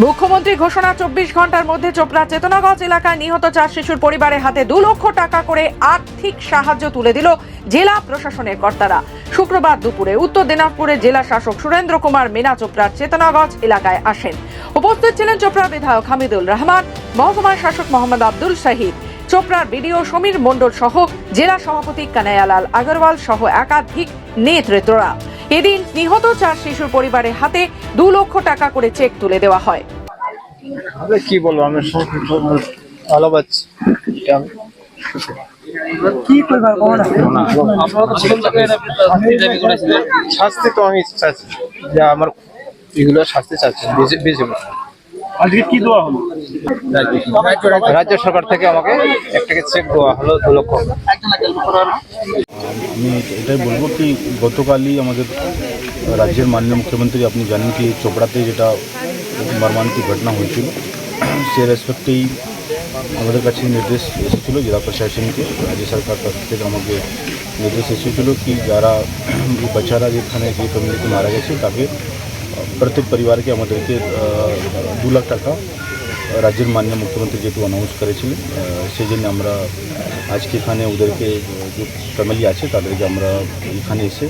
মুখ্যমন্ত্রী ঘোষণা 24 ঘন্টার মধ্যে চোপড়া চেতনাগঞ্জ এলাকায় নিহত 4 শিশুর পরিবারের হাতে 2 লক্ষ টাকা করে আর্থিক সাহায্য তুলে দিল জেলা প্রশাসনের কর্তারা। শুক্রবার দুপুরে উত্তর দিনাজপুরের জেলা শাসক সুরেন্দ্র কুমার মিনা চোপড়ার চেতনাগঞ্জ এলাকায় আসেন। উপস্থিত ছিলেন চোপড়া বিধায়ক হামিদুল রহমান, মহকুমা শাসক মোহাম্মদ আব্দুল শাহিদ, চোপড়ার বিডিও সমীর মণ্ডল সহ জেলা সভাপতি কানাইয়ালাল আগরওয়াল সহ একাধিক নেতৃত্বরা। এদিন নিহত 4 শিশুর পরিবারের হাতে 2 লক্ষ টাকা করে চেক তুলে দেওয়া হয়। কি বলবো, আমি ভালো পাচ্ছি। শাস্তি তো আমি চাচ্ছি, যে আমার এগুলো শাস্তি চাচ্ছি বেশি। আজকে কি দেওয়া হলো? রাজ্য সরকার থেকে আমাকে একটা চেক দেওয়া হলো 2 লক্ষ। আমি এটাই বলবো কি গতকালই আমাদের রাজ্যের মাননীয় মুখ্যমন্ত্রী, আপনি জানেন কি চোপড়াতে যেটা মর্মান্তিক ঘটনা হয়েছিল, সে রেসপেক্টেই আমাদের কাছে নির্দেশ এসেছিল জেলা প্রশাসনকে, রাজ্য সরকার থেকে আমাকে নির্দেশ এসেছিল কি যারা বাচ্চারা যেখানে যে ফ্যামিলিতে মারা গেছে তাকে প্রত্যেক পরিবারকে আমাদেরকে 2 লাখ টাকা রাজ্যের মাননীয় মুখ্যমন্ত্রী যেহেতু অ্যানাউন্স করেছিলেন, সেই জন্য আমরা আজকে এখানে ওদেরকে যে ফ্যামিলি আছে তাদেরকে আমরা এখানে এসে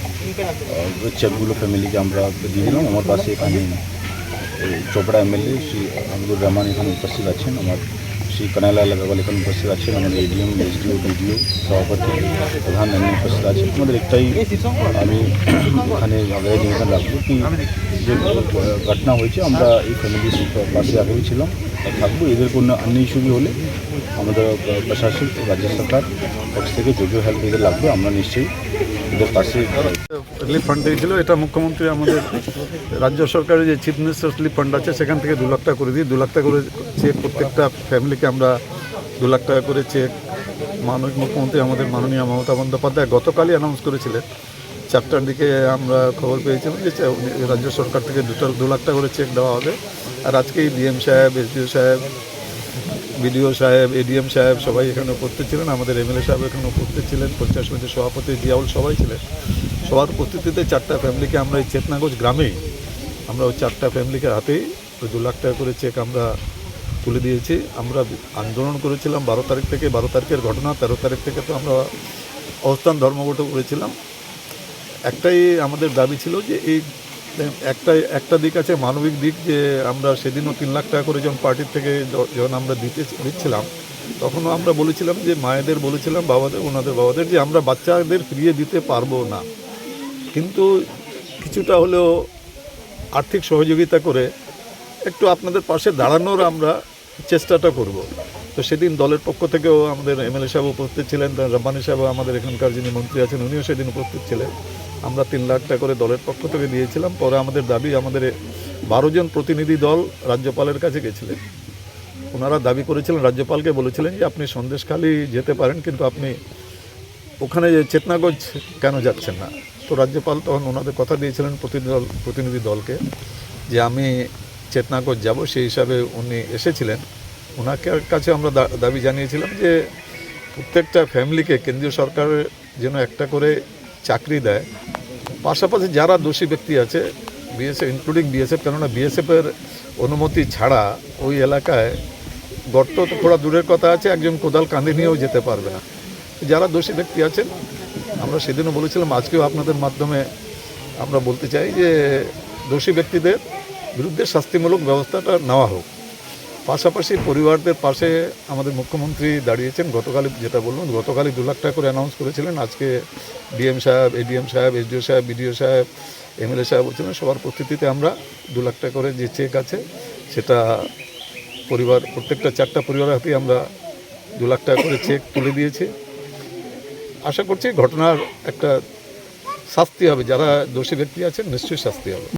চেকগুলো ফ্যামিলিকে আমরা দিয়ে দিলাম। আমার পাশে এখানে চোপড়া এমএলএ শ্রী হামিদুর রহমান এখানে উপস্থিত আছেন, আমার শ্রী কানাইয়ালাল আগরওয়াল এখানে উপস্থিত আছেন, আমাদের এডিএম, এসডিও, বিডিও, সভাপতি, প্রধান এমনি উপস্থিত আছেন। আমাদের একটাই আমি এখানে আগে নিবেদন রাখবো কি যে ঘটনা হয়েছে আমরা এই ফ্যামিলির পাশে আগেই ছিলাম, থাকবো। এদের কোনো অন্য ইস্যু হলে আমাদের প্রশাসন, রাজ্য সরকার পক্ষ থেকে যোগ্য হেল্প এদের লাগবে, আমরা নিশ্চয়ই এদের পাশে। রিলিফ ফান্ড দিয়েছিল, এটা মুখ্যমন্ত্রী আমাদের রাজ্য সরকারের যে চিফ মিনিস্টার রিলিফ ফান্ড আছে সেখান থেকে 2 লাখ টাকা করে দিই। 2 লাখ টাকা করে চেক প্রত্যেকটা ফ্যামিলিকে আমরা 2 লাখ টাকা করে চেক মাননীয় মুখ্যমন্ত্রী আমাদের মাননীয় মমতা বন্দ্যোপাধ্যায় গতকালই অ্যানাউন্স করেছিলেন। 4টার দিকে আমরা খবর পেয়েছিলাম যে রাজ্য সরকার থেকে 2 লাখ টাকা করে চেক দেওয়া হবে। আর আজকেই ডিএম সাহেব, এসডিও সাহেব, বিডিও সাহেব, এডিএম সাহেব সবাই এখানে উপস্থিত ছিলেন, আমাদের এমএলএ সাহেব এখানে উপস্থিত ছিলেন, পঞ্চায়েত সমিতির সভাপতি জিয়াউল সবাই ছিলেন। সবার উপস্থিতিতে 4টা ফ্যামিলিকে আমরা এই চেতনাগঞ্জ গ্রামেই আমরা ওই 4টা ফ্যামিলিকে হাতেই ওই 2 লাখ টাকা করে চেক আমরা তুলে দিয়েছি। আমরা আন্দোলন করেছিলাম 12 তারিখ থেকে, 12 তারিখের ঘটনা 13 তারিখ থেকে তো আমরা অবস্থান ধর্মঘট করেছিলাম। একটাই আমাদের দাবি ছিল যে এই একটা দিক আছে মানবিক দিক, যে আমরা সেদিনও 3 লাখ টাকা করে যখন পার্টির থেকে যখন আমরা দিচ্ছিলাম তখনও আমরা বলেছিলাম যে মায়েদের বলেছিলাম, বাবাদের, ওনাদের বাবাদের, যে আমরা বাচ্চাদের ফিরিয়ে দিতে পারবো না, কিন্তু কিছুটা হলেও আর্থিক সহযোগিতা করে একটু আপনাদের পাশে দাঁড়ানোর আমরা চেষ্টাটা করব। তো সেদিন দলের পক্ষ থেকেও আমাদের এমএলএ সাহেব উপস্থিত ছিলেন, রব্বানী সাহেব আমাদের এখানকার যিনি মন্ত্রী আছেন উনিও সেদিন উপস্থিত ছিলেন। আমরা 3 লাখ টাকা করে দলের পক্ষ থেকে দিয়েছিলাম। পরে আমাদের দাবি, আমাদের 12 জন প্রতিনিধি দল রাজ্যপালের কাছে গেছিলেন। ওনারা দাবি করেছিলেন, রাজ্যপালকে বলেছিলেন যে আপনি সন্দেশখালী যেতে পারেন, কিন্তু আপনি ওখানে চেতনাগঞ্জ কেন যাচ্ছেন না? তো রাজ্যপাল তখন ওনাদের কথা দিয়েছিলেন প্রতিনিধি দলকে যে আমি চেতনাগঞ্জ যাব, সেই হিসাবে উনি এসেছিলেন। ওনাকে কাছে আমরা দাবি জানিয়েছিলাম যে প্রত্যেকটা ফ্যামিলিকে কেন্দ্রীয় সরকারের যেন একটা করে চাকরি দেয়, পাশাপাশি যারা দোষী ব্যক্তি আছে বিএসএফ, ইনক্লুডিং বিএসএফ, কেননা বিএসএফের অনুমতি ছাড়া ওই এলাকায় গর্ত তো থোড়া দূরের কথা আছে, একজন কোদাল কাঁধে নিয়েও যেতে পারবে না। যারা দোষী ব্যক্তি আছেন, আমরা সেদিনও বলেছিলাম, আজকেও আপনাদের মাধ্যমে আমরা বলতে চাই যে দোষী ব্যক্তিদের বিরুদ্ধে শাস্তিমূলক ব্যবস্থাটা নেওয়া হোক। পাশাপাশি পরিবারদের পাশে আমাদের মুখ্যমন্ত্রী দাঁড়িয়েছেন। গতকালই যেটা বললাম, গতকালই 2 লাখ টাকা করে অ্যানাউন্স করেছিলেন। আজকে ডিএম সাহেব, এডিএম সাহেব, এসডিও সাহেব, বিডিও সাহেব, এমএলএ সাহেব বলছিলেন, সবার উপস্থিতিতে আমরা 2 লাখ টাকা করে যে চেক আছে সেটা প্রত্যেকটা 4টা পরিবারের হাতেই আমরা 2 লাখ টাকা করে চেক তুলে দিয়েছি। আশা করছি ঘটনার একটা শাস্তি হবে, যারা দোষী ব্যক্তি আছেন নিশ্চয়ই শাস্তি হবে।